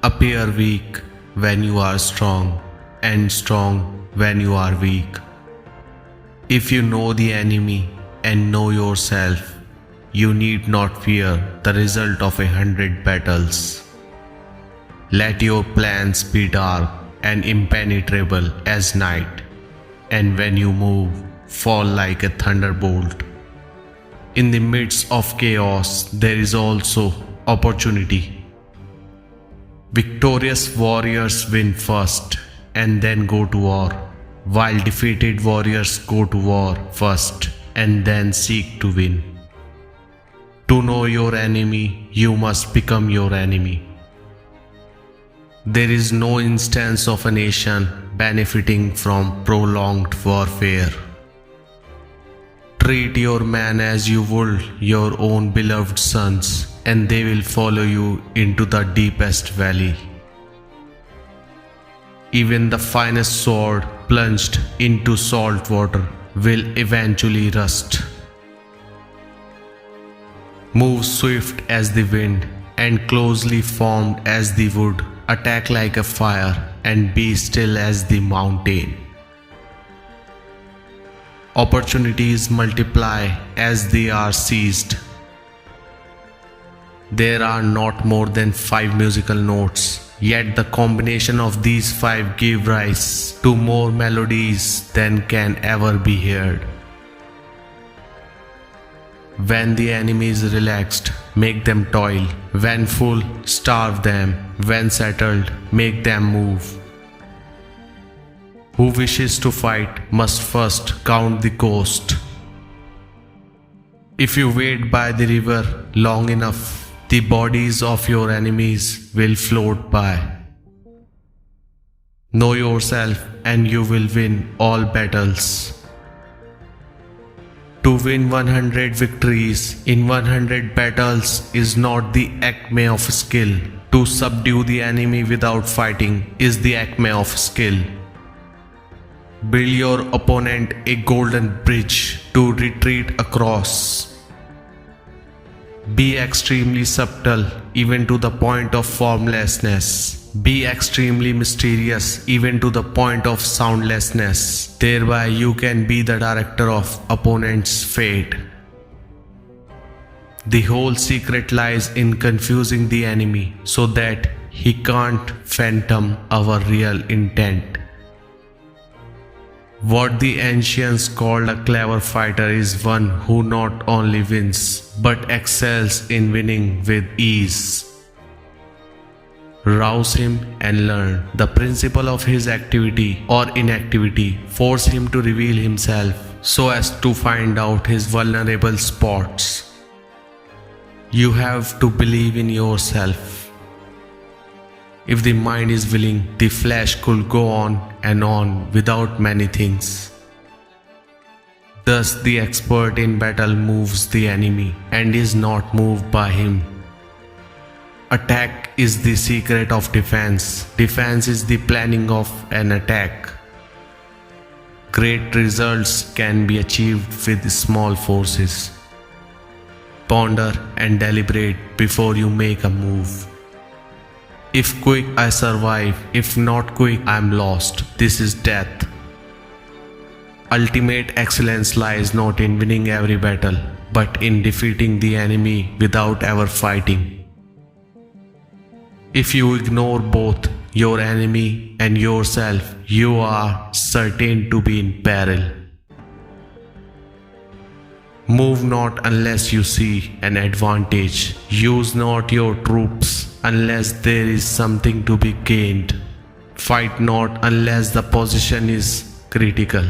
Appear weak when you are strong, and strong when you are weak. If you know the enemy and know yourself, you need not fear the result of 100 battles. Let your plans be dark and impenetrable as night, and when you move, fall like a thunderbolt. In the midst of chaos, there is also opportunity. Victorious warriors win first and then go to war, while defeated warriors go to war first and then seek to win. To know your enemy, you must become your enemy. There is no instance of a nation benefiting from prolonged warfare. Treat your men as you would your own beloved sons, and they will follow you into the deepest valley. Even the finest sword plunged into salt water will eventually rust. Move swift as the wind and closely formed as the wood. Attack like a fire and be still as the mountain. Opportunities multiply as they are seized. There are not more than 5 musical notes, yet the combination of these 5 give rise to more melodies than can ever be heard. When the enemy is relaxed, make them toil. When full, starve them. When settled, make them move. Who wishes to fight must first count the cost. If you wait by the river long enough, the bodies of your enemies will float by. Know yourself and you will win all battles. To win 100 victories in 100 battles is not the acme of skill. To subdue the enemy without fighting is the acme of skill. Build your opponent a golden bridge to retreat across. Be extremely subtle even to the point of formlessness. Be extremely mysterious even to the point of soundlessness. Thereby you can be the director of opponent's fate. The whole secret lies in confusing the enemy so that he can't fathom our real intent. What the ancients called a clever fighter is one who not only wins but excels in winning with ease. Rouse him and learn the principle of his activity or inactivity. Force him to reveal himself so as to find out his vulnerable spots. You have to believe in yourself. If the mind is willing, the flesh could go on and on without many things. Thus the expert in battle moves the enemy and is not moved by him. Attack is the secret of defense. Defense is the planning of an attack. Great results can be achieved with small forces. Ponder and deliberate before you make a move. If quick, I survive. If not quick, I am lost. This is death. Ultimate excellence lies not in winning every battle, but in defeating the enemy without ever fighting. If you ignore both your enemy and yourself, you are certain to be in peril. Move not unless you see an advantage. Use not your troops unless there is something to be gained. Fight not unless the position is critical.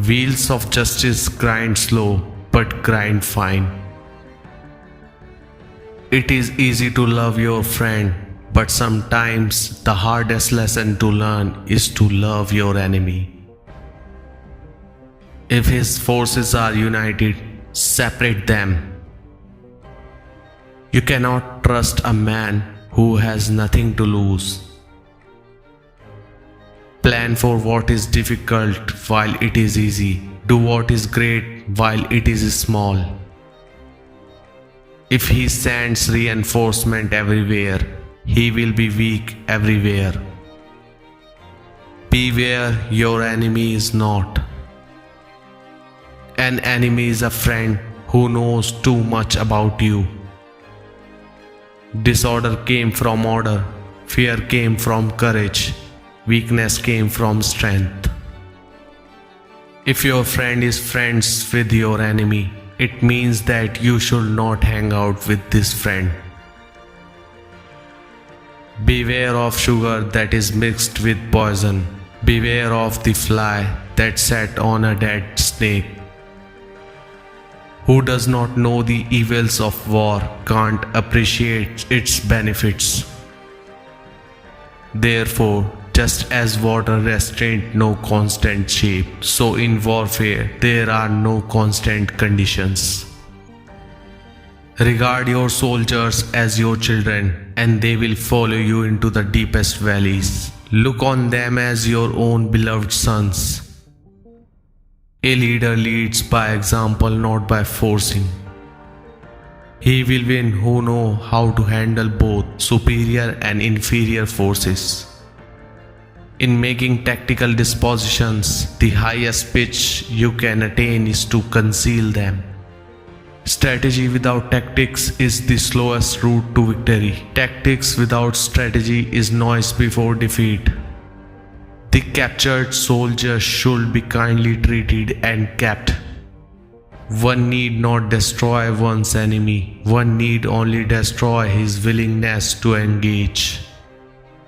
Wheels of justice grind slow, but grind fine. It is easy to love your friend, but sometimes the hardest lesson to learn is to love your enemy. If his forces are united, separate them. You cannot trust a man who has nothing to lose. Plan for what is difficult while it is easy. Do what is great while it is small. If he sends reinforcement everywhere, he will be weak everywhere. Beware, your enemy is not. An enemy is a friend who knows too much about you. Disorder came from order, fear came from courage, weakness came from strength. If your friend is friends with your enemy, it means that you should not hang out with this friend. Beware of sugar that is mixed with poison. Beware of the fly that sat on a dead snake. Who does not know the evils of war can't appreciate its benefits. Therefore, just as water restrains no constant shape, so in warfare there are no constant conditions. Regard your soldiers as your children, and they will follow you into the deepest valleys. Look on them as your own beloved sons. A leader leads by example, not by forcing. He will win who know how to handle both superior and inferior forces. In making tactical dispositions, the highest pitch you can attain is to conceal them. Strategy without tactics is the slowest route to victory. Tactics without strategy is noise before defeat. The captured soldier should be kindly treated and kept. One need not destroy one's enemy, one need only destroy his willingness to engage.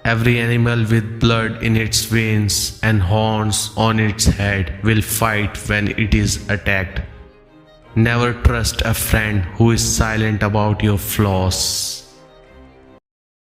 Every animal with blood in its veins and horns on its head will fight when it is attacked. Never trust a friend who is silent about your flaws.